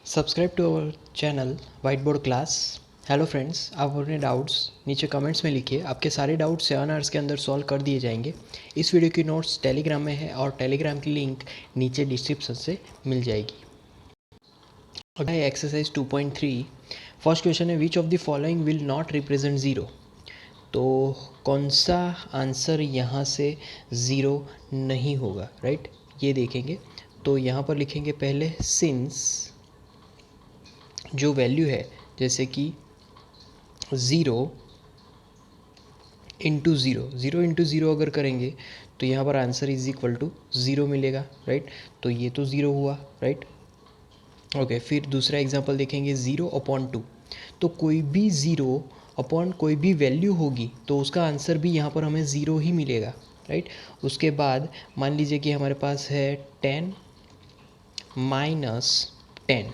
Subscribe to our channel white board class. Hello friends, आप अपने doubts नीचे comments में लिखिए। आपके सारे डाउट्स 7 आवर्स के अंदर सॉल्व कर दिए जाएंगे। इस वीडियो की नोट्स टेलीग्राम में है और टेलीग्राम की लिंक नीचे डिस्क्रिप्शन से मिल जाएगी। अगला है एक्सरसाइज 2.3। फर्स्ट क्वेश्चन है which of the following will not represent zero. तो कौन सा आंसर यहाँ से ज़ीरो नहीं होगा, राइट? ये देखेंगे। तो यहाँ पर लिखेंगे पहले सिंस जो वैल्यू है, जैसे कि 0 इंटू ज़ीरो अगर करेंगे तो यहाँ पर आंसर इज इक्वल टू 0 मिलेगा, राइट? तो ये तो 0 हुआ, राइट? ओके, फिर दूसरा एग्जांपल देखेंगे 0/2। तो कोई भी 0 अपॉन कोई भी वैल्यू होगी तो उसका आंसर भी यहाँ पर हमें 0 ही मिलेगा, राइट? उसके बाद मान लीजिए कि हमारे पास है 10 माइनस 10,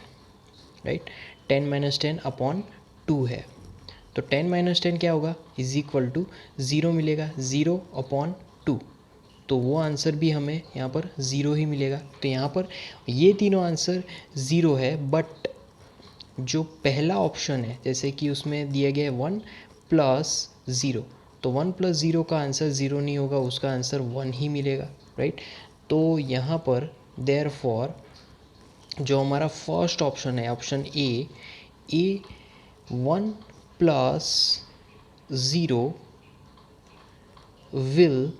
राइट? 10 माइनस 10 अपॉन 2 है। तो 10 माइनस 10 क्या होगा? इज इक्वल टू 0 मिलेगा, 0/2। तो वो आंसर भी हमें यहाँ पर 0 ही मिलेगा। तो यहाँ पर ये तीनों आंसर 0 है, बट जो पहला ऑप्शन है जैसे कि उसमें दिया गया है 1 प्लस 0, तो 1 प्लस 0 का आंसर 0 नहीं होगा, उसका आंसर 1 ही मिलेगा, राइट? तो यहाँ पर देयरफॉर जो हमारा फर्स्ट ऑप्शन है, option A 1 plus 0 will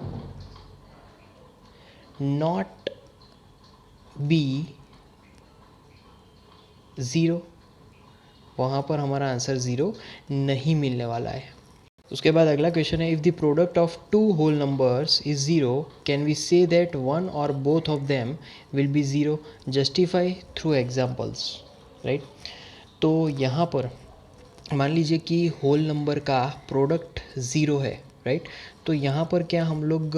not be 0, वहाँ पर हमारा आंसर 0 नहीं मिलने वाला है। उसके बाद अगला क्वेश्चन है if the product of two whole numbers is 0 can we say that one और both of them will be 0, justify through examples, right? तो यहाँ पर मान लीजिए कि होल नंबर का प्रोडक्ट 0 है, राइट? तो यहाँ पर क्या हम लोग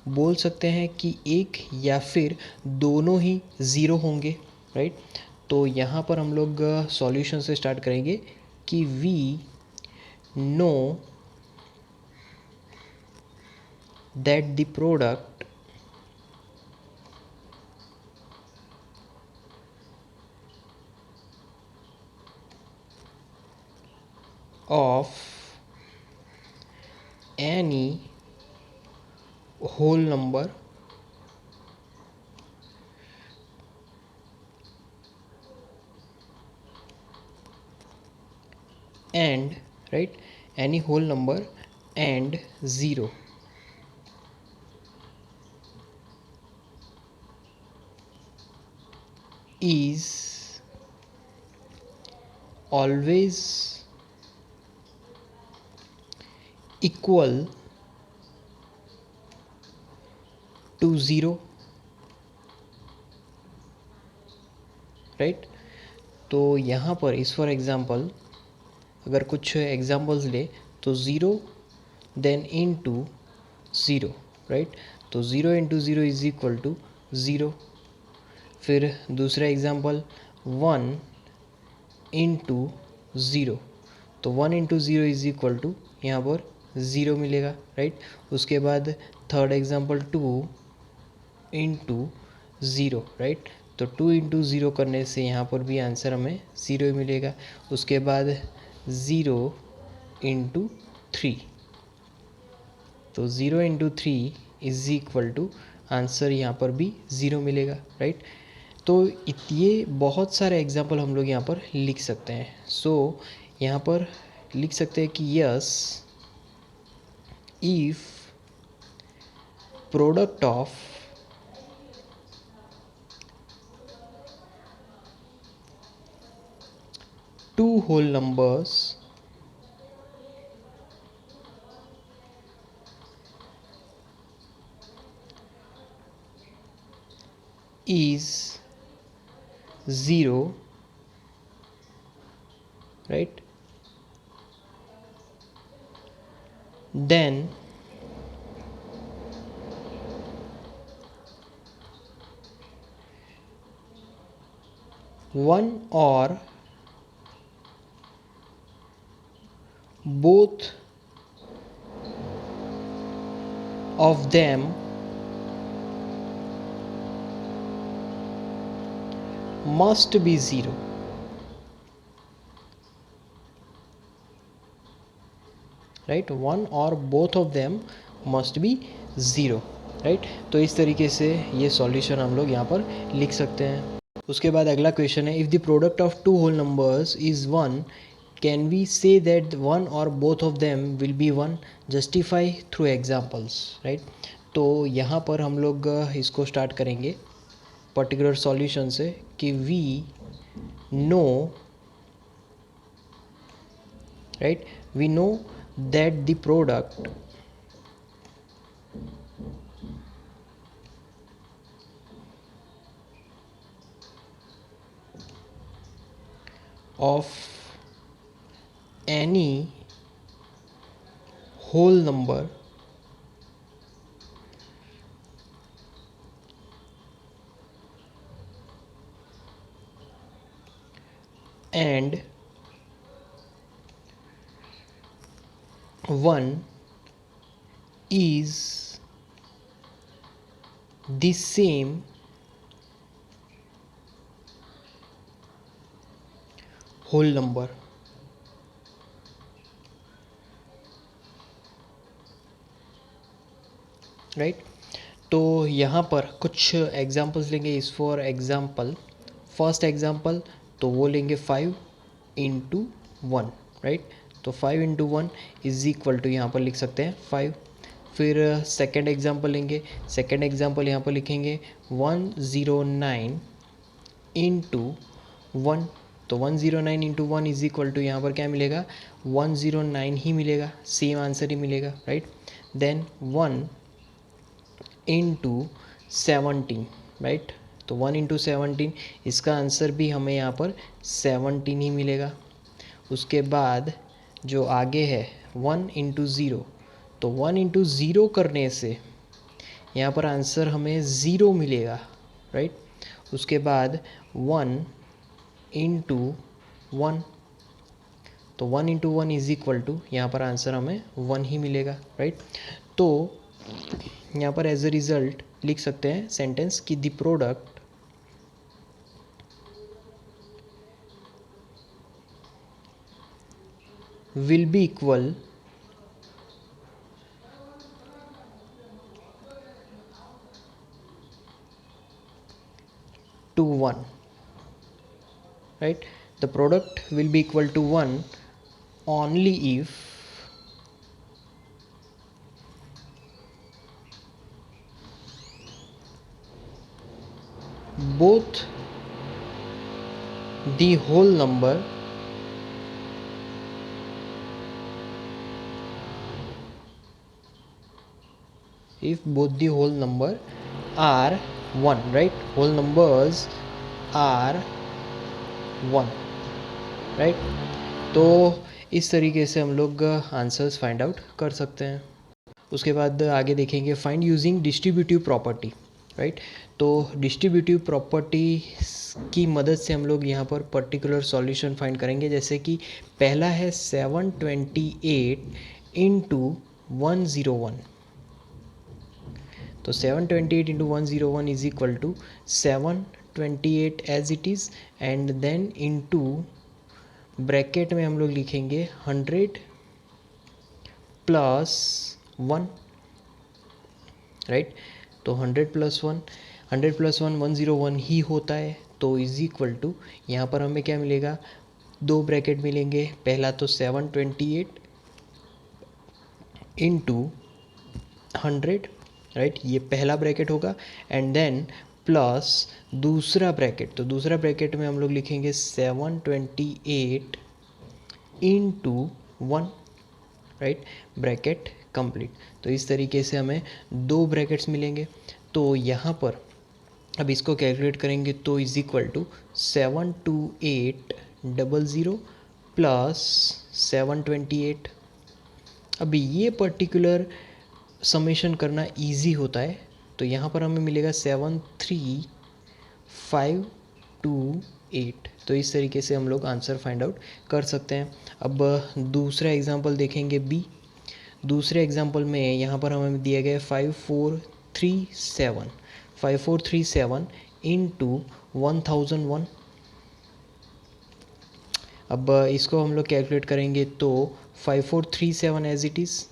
बोल सकते हैं कि एक या फिर दोनों ही 0 होंगे, राइट? तो यहाँ पर हम लोग सॉल्यूशन से स्टार्ट करेंगे कि we know that the product of any whole number and, right, any whole number and 0 is always equal to 0, right? तो यहाँ पर इस फॉर एग्ज़ाम्पल अगर कुछ एग्जाम्पल्स ले तो 0 देन इनटू 0, राइट? तो 0 इंटू 0 इज इक्वल टू 0। फिर दूसरा एग्जाम्पल 1 इंटू 0, तो 1 इंटू 0 इज इक्वल टू यहाँ पर 0 मिलेगा, राइट? उसके बाद थर्ड एग्जाम्पल 2 इंटू 0, राइट? तो 2 इंटू 0 करने से यहाँ पर भी आंसर हमें 0 मिलेगा। उसके बाद 0 इंटू 3, तो 0 into 3 is equal to answer यहाँ पर भी 0 मिलेगा, राइट? तो ये बहुत सारे एग्जाम्पल हम लोग यहाँ पर लिख सकते हैं। सो यहाँ पर लिख सकते हैं कि yes if product of two whole numbers is 0, right, then one or both of them must be 0, right, one और both of them must be zero, right. तो इस तरीके से ये सॉल्यूशन हम लोग यहाँ पर लिख सकते हैं। उसके बाद अगला क्वेश्चन है, if the product of two whole numbers is one, can we say that one और both of them will be one, justify through examples, right. तो यहाँ पर हम लोग इसको स्टार्ट करेंगे पर्टिकुलर सॉल्यूशन से कि we know, right, we know that the product of any whole number and one is the same whole number, right. तो यहाँ पर कुछ एग्जांपल्स लेंगे। इस फॉर एग्जांपल, फर्स्ट एग्जांपल तो वो लेंगे 5 इंटू 1, राइट। तो 5 इंटू 1 इज इक्वल टू, यहाँ पर लिख सकते हैं 5। फिर सेकेंड एग्जांपल लेंगे। सेकेंड एग्जांपल यहाँ पर लिखेंगे 109 इंटू 1। तो 109 इंटू 1 इज इक्वल टू, यहाँ पर क्या मिलेगा, 109 ही मिलेगा, सेम आंसर ही मिलेगा, राइट। Then 1 into 17, right. तो 1 इंटू 17, इसका आंसर भी हमें यहाँ पर 17 ही मिलेगा। उसके बाद जो आगे है 1 इंटू ज़ीरो, तो 1 इंटू ज़ीरो करने से यहाँ पर आंसर हमें ज़ीरो मिलेगा, राइट। उसके बाद 1 इंटू 1, तो 1 इंटू 1 इज इक्वल टू, यहाँ पर आंसर हमें 1 ही मिलेगा, राइट। तो यहाँ पर एज अ रिज़ल्ट लिख सकते हैं सेंटेंस कि the product will be equal to 1, right. The product will be equal to 1 only if both the whole number are 1, right. Whole numbers are 1, right. तो इस तरीके से हम लोग आंसर्स फाइंड आउट कर सकते हैं। उसके बाद आगे देखेंगे find using distributive property, right. तो डिस्ट्रीब्यूटिव प्रॉपर्टी की मदद से हम लोग यहाँ पर पर्टिकुलर सॉल्यूशन फाइंड करेंगे। जैसे कि पहला है 728 इंटू 101, तो 728 into 101 is equal to 728 as it is, and then into bracket में हम लोग लिखेंगे 100 प्लस 1, राइट। तो 100 प्लस 1, 100 प्लस 1 101 ही होता है। तो इज इक्वल टू, यहाँ पर हमें क्या मिलेगा, दो ब्रैकेट मिलेंगे। पहला तो 728 इंटू 100, राइट, ये पहला ब्रैकेट होगा, एंड देन प्लस दूसरा ब्रैकेट। तो दूसरा ब्रैकेट में हम लोग लिखेंगे 728 इंटू 1, राइट, ब्रैकेट कंप्लीट। तो इस तरीके से हमें दो ब्रैकेट्स मिलेंगे। तो यहाँ पर अब इसको कैलकुलेट करेंगे तो इज इक्वल टू 72800 प्लस 728। अभी ये पर्टिकुलर समेशन करना इजी होता है। तो यहाँ पर हमें मिलेगा 73528। तो इस तरीके से हम लोग आंसर फाइंड आउट कर सकते हैं। अब दूसरा एग्जांपल देखेंगे बी। दूसरे एग्जांपल में यहाँ पर हमें दिया गया 5437 इंटू 1001, अब इसको हम लोग कैलकुलेट करेंगे तो 5437 as it is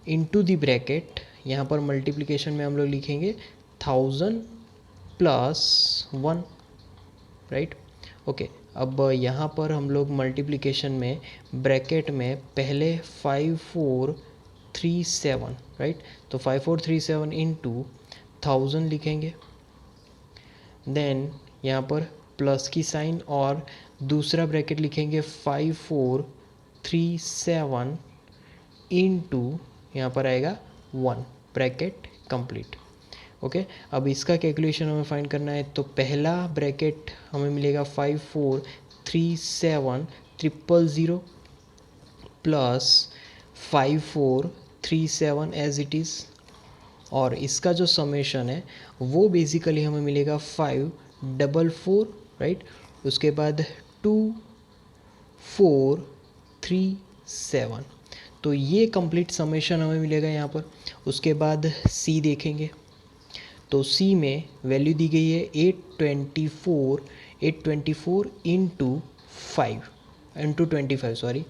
into the bracket, यहाँ पर मल्टीप्लिकेशन में हम लोग लिखेंगे 1000 प्लस 1, राइट। ओके, अब यहाँ पर हम लोग मल्टीप्लिकेशन में ब्रैकेट में पहले 5437, राइट, तो 5437 इंटू 1000 लिखेंगे, देन यहाँ पर प्लस की साइन और दूसरा ब्रैकेट लिखेंगे 5437 इंटू यहाँ पर आएगा 1, ब्रैकेट कंप्लीट। ओके, अब इसका कैलकुलेशन हमें फाइंड करना है, तो पहला ब्रैकेट हमें मिलेगा 5437 प्लस 5437 एज इट इज़, और इसका जो समेशन है वो बेसिकली हमें मिलेगा 544, राइट, उसके बाद 2437, तो ये कंप्लीट समेशन हमें मिलेगा यहाँ पर। उसके बाद सी देखेंगे, तो सी में वैल्यू दी गई है 824 इंटू 25, सॉरी,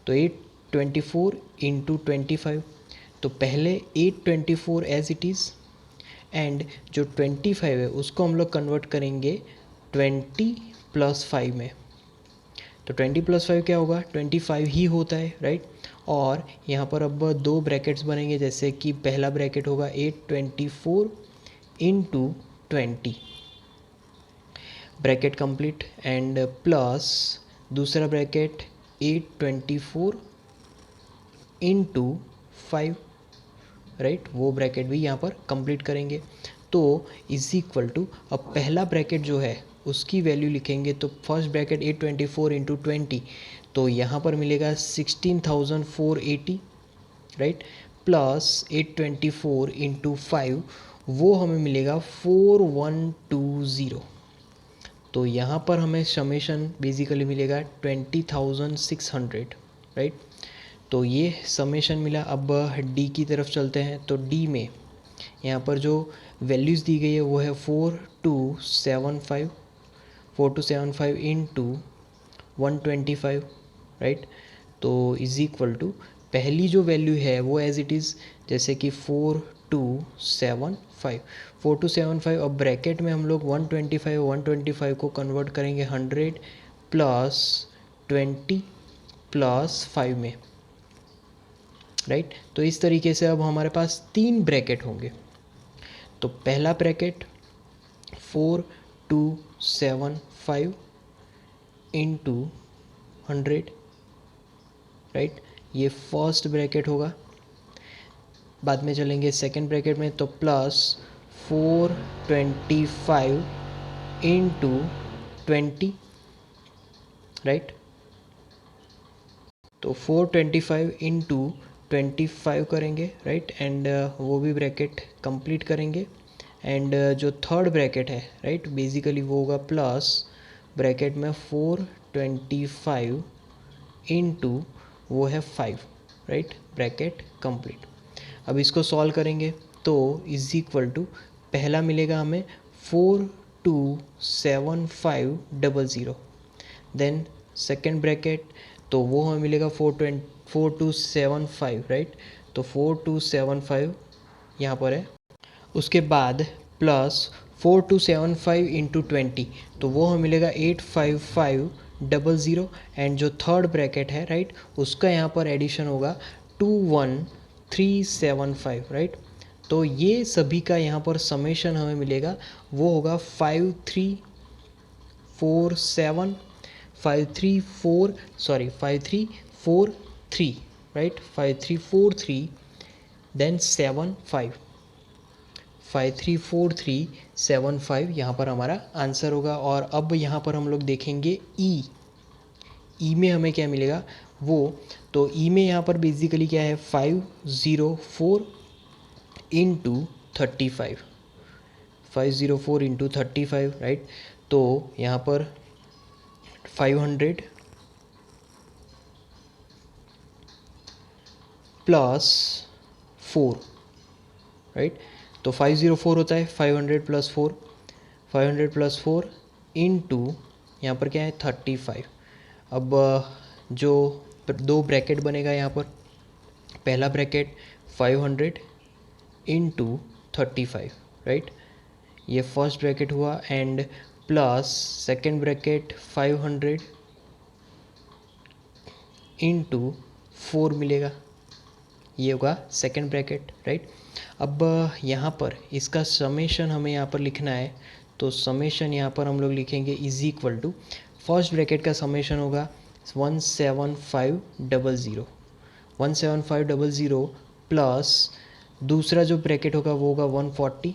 तो 824 इंटू 25, तो पहले 824 एज इट इज़, एंड जो 25 है उसको हम लोग कन्वर्ट करेंगे 20 प्लस 5 में, तो 20 प्लस 5 क्या होगा, 25 ही होता है, राइट। और यहाँ पर अब दो ब्रैकेट्स बनेंगे, जैसे कि पहला ब्रैकेट होगा 824 into 20, bracket complete, and plus दूसरा ब्रैकेट 824 इंटू 5, राइट, वो ब्रैकेट भी यहाँ पर कंप्लीट करेंगे। तो इज इक्वल टू, अब पहला ब्रैकेट जो है उसकी वैल्यू लिखेंगे, तो फर्स्ट ब्रैकेट 824 इंटू 20, तो यहाँ पर मिलेगा 16480, राइट, प्लस 824 इंटू 5, वो हमें मिलेगा 4120, तो यहाँ पर हमें समेशन बेसिकली मिलेगा 20,600, राइट। तो ये समेशन मिला। अब डी की तरफ चलते हैं, तो डी में यहाँ पर जो वैल्यूज़ दी गई है वो है 4275 इंटू 125, राइट, तो इज़ इक्वल टू पहली जो वैल्यू है वो एज इट इज़, जैसे कि 4275, अब ब्रैकेट में हम लोग 125 को कन्वर्ट करेंगे 100 प्लस 20 प्लस 5 में, राइट। तो इस तरीके से अब हमारे पास तीन ब्रैकेट होंगे। तो पहला ब्रैकेट 4275 इंटू 100, राइट, ये फर्स्ट ब्रैकेट होगा। बाद में चलेंगे सेकंड ब्रैकेट में, तो प्लस 425 इंटू 20, राइट, तो 425 इंटू 25 करेंगे, राइट, एंड वो भी ब्रैकेट कंप्लीट करेंगे। एंड जो थर्ड ब्रैकेट है, राइट, बेसिकली वो होगा प्लस ब्रैकेट में 425 इंटू वो है 5, राइट, ब्रैकेट कंप्लीट। अब इसको सॉल्व करेंगे, तो इज इक्वल टू पहला मिलेगा हमें 427500, देन सेकेंड ब्रैकेट, तो वो हमें मिलेगा 4275, राइट, तो 4275 यहाँ पर है। उसके बाद प्लस 4275 इंटू 20, तो वो हमें मिलेगा 85500, एंड जो थर्ड ब्रैकेट है, राइट, उसका यहाँ पर एडिशन होगा 21375, राइट। तो ये सभी का यहाँ पर समेशन हमें मिलेगा, वो होगा 5343, राइट, 5343 देन 534375 यहाँ पर हमारा आंसर होगा। और अब यहाँ पर हम लोग देखेंगे ई में हमें क्या मिलेगा वो, तो ई में यहाँ पर बेसिकली क्या है 504 इंटू 35, 504 इंटू 35, राइट, तो यहाँ पर 500 प्लस 4, राइट, तो 504 होता है 500 प्लस 4 इंटू यहाँ पर क्या है 35। अब जो दो ब्रैकेट बनेगा यहाँ पर, पहला ब्रैकेट 500 इंटू 35, राइट, ये फर्स्ट ब्रैकेट हुआ, and plus second bracket 500 into 4 मिलेगा, ये होगा सेकेंड ब्रैकेट, राइट। अब यहाँ पर इसका समेशन हमें यहाँ पर लिखना है, तो समेशन यहाँ पर हम लोग लिखेंगे is equal to, first bracket का समेशन होगा 17500 प्लस दूसरा जो ब्रैकेट होगा वो होगा 140,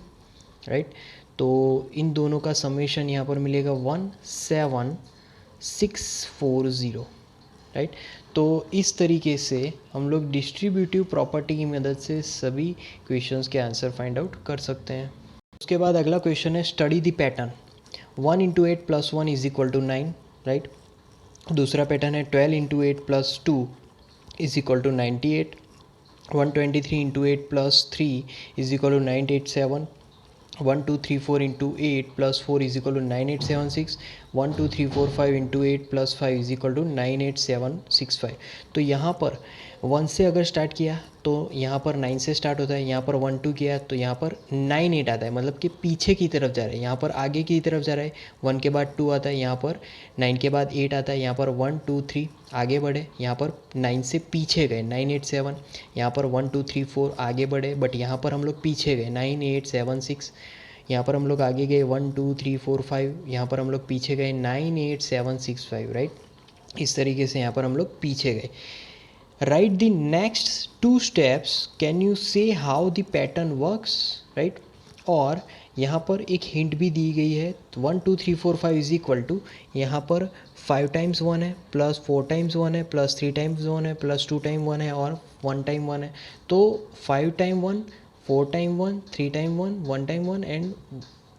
राइट। तो इन दोनों का समेशन यहाँ पर मिलेगा 17640, राइट। तो इस तरीके से हम लोग डिस्ट्रीब्यूटिव प्रॉपर्टी की मदद से सभी क्वेश्चंस के आंसर फाइंड आउट कर सकते हैं। उसके बाद अगला क्वेश्चन है study the pattern 1 into 8 plus 1 is equal to 9, right. दूसरा पैटर्न है 12 into 8 plus 2 is equal to 98, 123 into 8 plus 3 is equal to 987, 1 2 3 4 into 8 plus 4 is equal to 9876, 1 2 3 4 5 into 8 plus 5 is equal to 98765। तो यहाँ पर 1 से अगर start किया तो यहाँ पर 9 से स्टार्ट होता है, यहाँ पर 1 2 किया तो यहाँ पर 9 8 आता है, मतलब कि पीछे की तरफ जा रहा है, यहाँ पर आगे की तरफ जा रहा है। 1 के बाद 2 आता है, यहाँ पर 9 के बाद 8 आता है, यहाँ पर 1 2 3 आगे बढ़े, यहाँ पर 9 से पीछे गए 987, यहाँ पर 1 2 3 4 आगे बढ़े, बट यहाँ पर हम लोग पीछे गए 9876, यहाँ पर हम लोग आगे गए 1 2 3 4 5, यहाँ पर हम लोग पीछे गए 98765, राइट। इस तरीके से यहाँ पर हम लोग पीछे गए। Right the next 2 steps, can you say how the pattern works, right. और यहाँ पर एक हिंट भी दी गई है, 1 2 3 4 5 इज इक्वल टू, यहाँ पर 5 टाइम्स 1 है, प्लस 4 टाइम्स 1 है, प्लस 3 टाइम्स 1 है, प्लस 2 टाइम 1 है, और 1 टाइम 1 है। तो 5 time 1, 4 time 1, 3 time 1, 1 time 1 and,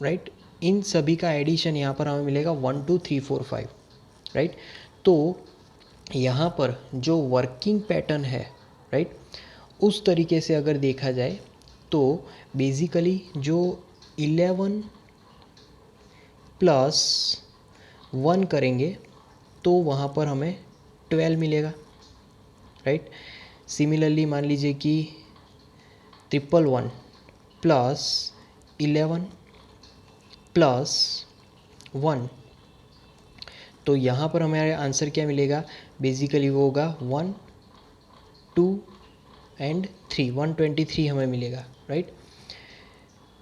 right, इन सभी का एडिशन यहाँ पर हमें मिलेगा 1 2 3 4 5, राइट। तो यहाँ पर जो वर्किंग पैटर्न है, राइट, उस तरीके से अगर देखा जाए तो बेसिकली जो 11 प्लस 1 करेंगे तो वहाँ पर हमें 12 मिलेगा, राइट। सिमिलरली मान लीजिए कि 111 प्लस 11 प्लस 1, तो यहाँ पर हमारे आंसर क्या मिलेगा, बेसिकली वो होगा 1 2 एंड 3, 123 हमें मिलेगा, राइट।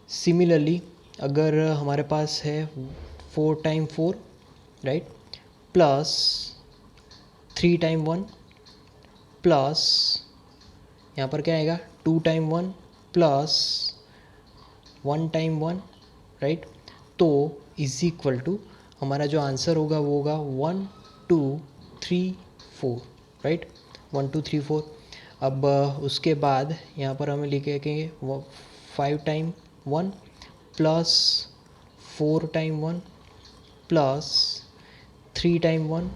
सिमिलरली अगर हमारे पास है 4 time 4, right, plus 3 time 1 plus यहाँ पर क्या आएगा 2 टाइम 1 प्लस 1 टाइम 1, राइट। तो इज इक्वल टू हमारा जो आंसर होगा वो होगा 1 2 3 4, राइट, 1 2 3 4। अब उसके बाद यहाँ पर हमें लिखेंगे 5 time 1 plus 4 time 1 plus 3 time 1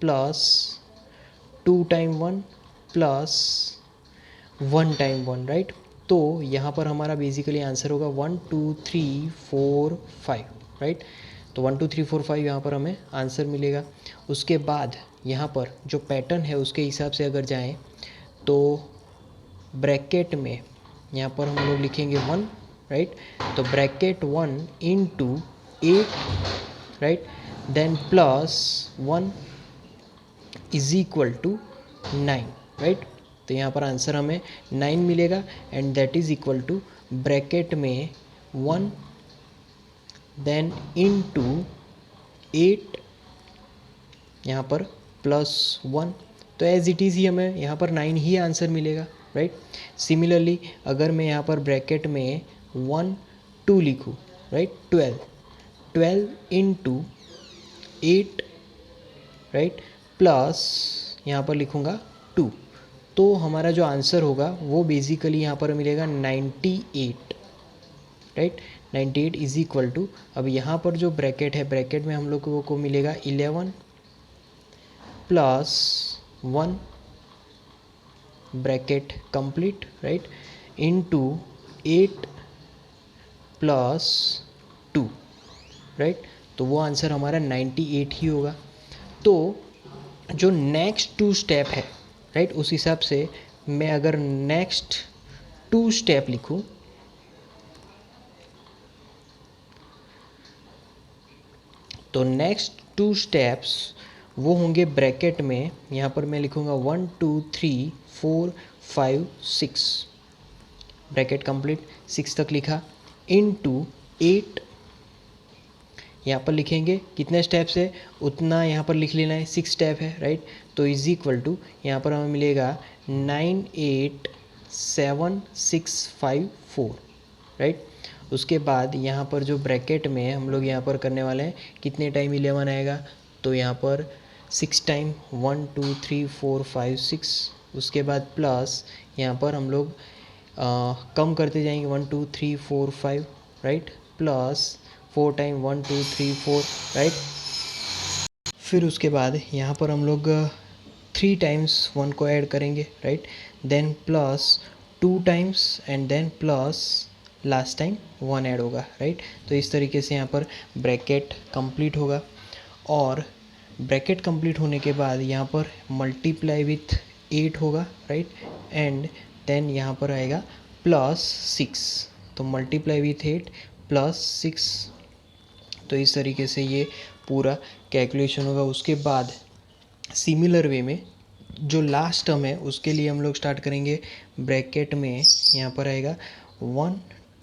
plus 2 time 1 plus 1 time 1, right. तो यहाँ पर हमारा बेसिकली आंसर होगा 1 2 3 4 5, राइट। तो 1 2 3 4 5 यहाँ पर हमें आंसर मिलेगा। उसके बाद यहाँ पर जो पैटर्न है उसके हिसाब से अगर जाएं तो ब्रैकेट में यहाँ पर हम लोग लिखेंगे 1, राइट। तो bracket 1 into 8, right, then plus 1 is equal to 9, right. तो यहाँ पर आंसर हमें 9 मिलेगा, and that is equal to bracket में 1 देन इंटू 8, यहाँ पर प्लस 1, तो एज इट इज़ ही हमें यहाँ पर 9 ही आंसर मिलेगा, राइट। सिमिलरली अगर मैं यहाँ पर ब्रैकेट में 1 2 लिखूँ, राइट, 12 इंटू 8, राइट, प्लस यहाँ पर लिखूँगा 2, तो हमारा जो आंसर होगा वो बेसिकली यहाँ पर मिलेगा 98, राइट। 98 इज इक्वल टू, अब यहाँ पर जो ब्रैकेट है, ब्रैकेट में हम लोग को मिलेगा 11 plus 1 bracket complete, right, into 8 plus 2, right. तो वो आंसर हमारा 98 ही होगा। तो जो नेक्स्ट 2 स्टेप है, राइट, उस हिसाब से मैं अगर नेक्स्ट 2 स्टेप लिखूँ, तो नेक्स्ट 2 स्टेप्स वो होंगे ब्रैकेट में, यहाँ पर मैं लिखूँगा 1 2 3 4 5 6, ब्रैकेट कंप्लीट, 6 तक लिखा, इनटू 8, यहाँ पर लिखेंगे कितने स्टेप्स है उतना यहाँ पर लिख लेना है, 6 स्टेप है, राइट। तो इज इक्वल टू यहाँ पर हमें मिलेगा 987654, राइट। उसके बाद यहाँ पर जो ब्रैकेट में हम लोग यहाँ पर करने वाले हैं, कितने टाइम 11 आएगा, तो यहाँ पर 6 टाइम 1 2 3 4 5 6, उसके बाद प्लस यहाँ पर हम लोग कम करते जाएंगे 1 2 3 4 5, राइट, प्लस 4 टाइम 1 2 3 4, राइट। फिर उसके बाद यहाँ पर हम लोग 3 टाइम्स 1 को ऐड करेंगे, right, then plus 2 times and then plus last time 1 add होगा, राइट। तो इस तरीके से यहाँ पर ब्रैकेट कंप्लीट होगा, और ब्रैकेट कंप्लीट होने के बाद यहाँ पर मल्टीप्लाई विथ 8 होगा, राइट, एंड देन यहाँ पर आएगा प्लस 6, तो मल्टीप्लाई विथ 8 प्लस 6। तो इस तरीके से ये पूरा कैलकुलेशन होगा। उसके बाद सिमिलर वे में जो लास्ट टर्म है उसके लिए हम लोग स्टार्ट करेंगे ब्रैकेट में, यहाँ पर आएगा 1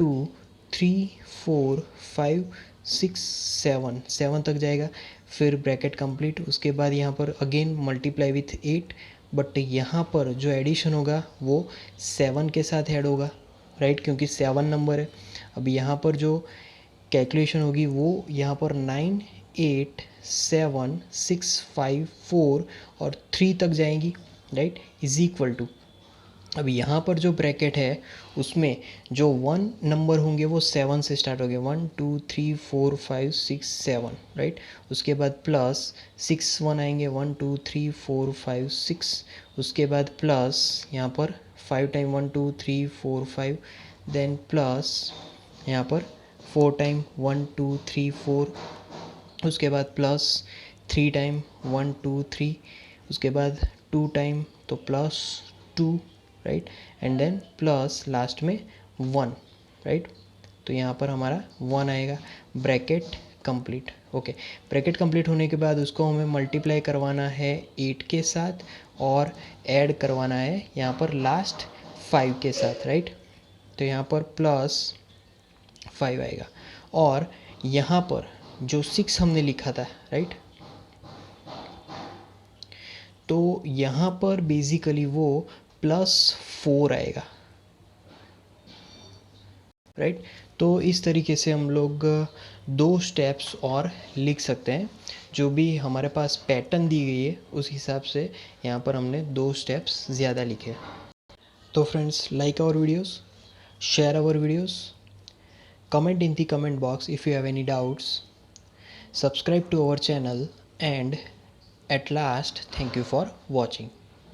2 3 4 5 6 7, 7 तक जाएगा, फिर ब्रैकेट कंप्लीट। उसके बाद यहाँ पर अगेन मल्टीप्लाई विथ 8, बट यहाँ पर जो एडिशन होगा वो 7 के साथ ऐड होगा, राइट, क्योंकि 7 नंबर है। अब यहाँ पर जो कैलकुलेशन होगी वो यहाँ पर 9 8 7 6 5 4 और 3 तक जाएंगी, राइट, इज इक्वल टू, अब यहाँ पर जो ब्रैकेट है उसमें जो 1 नंबर होंगे वो 7 से स्टार्ट होंगे, 1 2 3 4 5 6 7, राइट। उसके बाद प्लस 6 1 आएंगे, 1 2 3 4 5 6, उसके बाद प्लस यहाँ पर 5 टाइम 1 2 3 4 5, देन प्लस यहाँ पर 4 टाइम 1 2 3 4, उसके बाद प्लस 3 टाइम 1 2 3, उसके बाद 2 टाइम तो plus 2, right, and then plus last में 1, राइट। तो यहाँ पर हमारा 1 आएगा, bracket complete, okay. Bracket complete होने के बाद उसको हमें मल्टीप्लाई करवाना है 8 के साथ और ऐड करवाना है यहाँ पर लास्ट 5 के साथ, राइट। तो यहाँ पर प्लस 5 आएगा, और यहाँ पर जो 6 हमने लिखा था, राइट, तो यहाँ पर बेसिकली वो +4 आएगा, राइट। तो इस तरीके से हम लोग 2 स्टेप्स और लिख सकते हैं, जो भी हमारे पास पैटर्न दी गई है उस हिसाब से यहाँ पर हमने 2 स्टेप्स ज़्यादा लिखे। तो friends, like our videos, share our videos, comment in the comment box if you have any doubts, subscribe to our channel, and at last, thank you for watching.